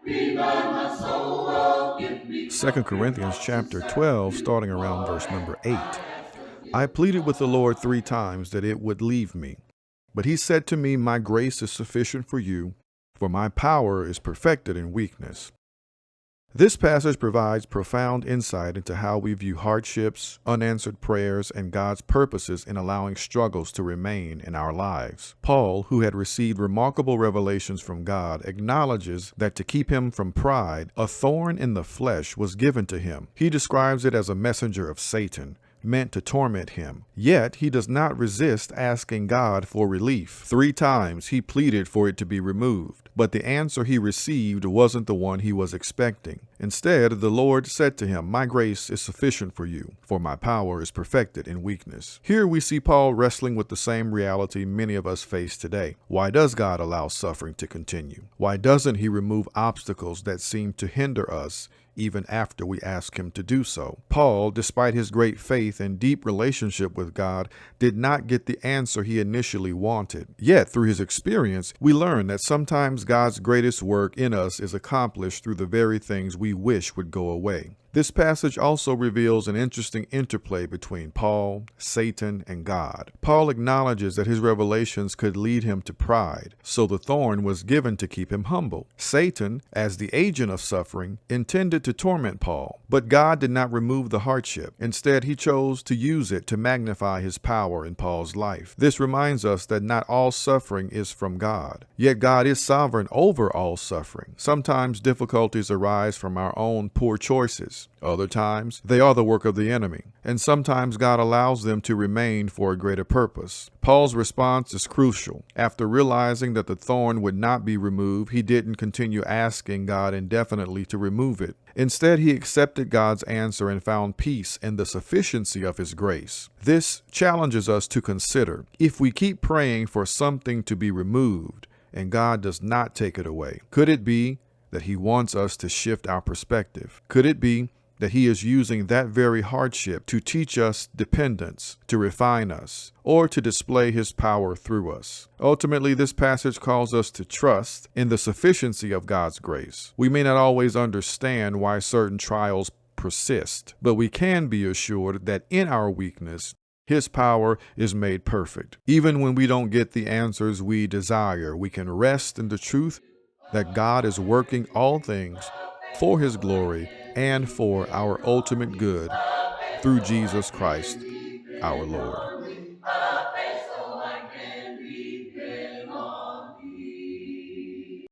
2 Corinthians chapter 12, starting around verse number 8. I pleaded with the Lord 3 times that it would leave me. But he said to me, my grace is sufficient for you, for my power is perfected in weakness. This passage provides profound insight into how we view hardships, unanswered prayers, and God's purposes in allowing struggles to remain in our lives. Paul, who had received remarkable revelations from God, acknowledges that to keep him from pride, a thorn in the flesh was given to him. He describes it as a messenger of Satan, meant to torment him. Yet he does not resist asking God for relief. 3 times he pleaded for it to be removed, but the answer he received wasn't the one he was expecting. Instead, the Lord said to him, my grace is sufficient for you, for my power is perfected in weakness. Here we see Paul wrestling with the same reality many of us face today. Why does God allow suffering to continue? Why doesn't he remove obstacles that seem to hinder us even after we ask him to do so? Paul, despite his great faith and deep relationship with God, did not get the answer he initially wanted. Yet, through his experience, we learn that sometimes God's greatest work in us is accomplished through the very things we wish would go away. This passage also reveals an interesting interplay between Paul, Satan, and God. Paul acknowledges that his revelations could lead him to pride, so the thorn was given to keep him humble. Satan, as the agent of suffering, intended to torment Paul, but God did not remove the hardship. Instead, he chose to use it to magnify his power in Paul's life. This reminds us that not all suffering is from God, yet God is sovereign over all suffering. Sometimes difficulties arise from our own poor choices. Other times, they are the work of the enemy, and sometimes God allows them to remain for a greater purpose. Paul's response is crucial. After realizing that the thorn would not be removed, he didn't continue asking God indefinitely to remove it. Instead, he accepted God's answer and found peace in the sufficiency of his grace. This challenges us to consider, if we keep praying for something to be removed and God does not take it away, could it be that he wants us to shift our perspective? Could it be that he is using that very hardship to teach us dependence, to refine us, or to display his power through us? Ultimately, this passage calls us to trust in the sufficiency of God's grace. We may not always understand why certain trials persist, but we can be assured that in our weakness, his power is made perfect. Even when we don't get the answers we desire, we can rest in the truth that God is working all things for his glory and for our ultimate good through Jesus Christ, our Lord.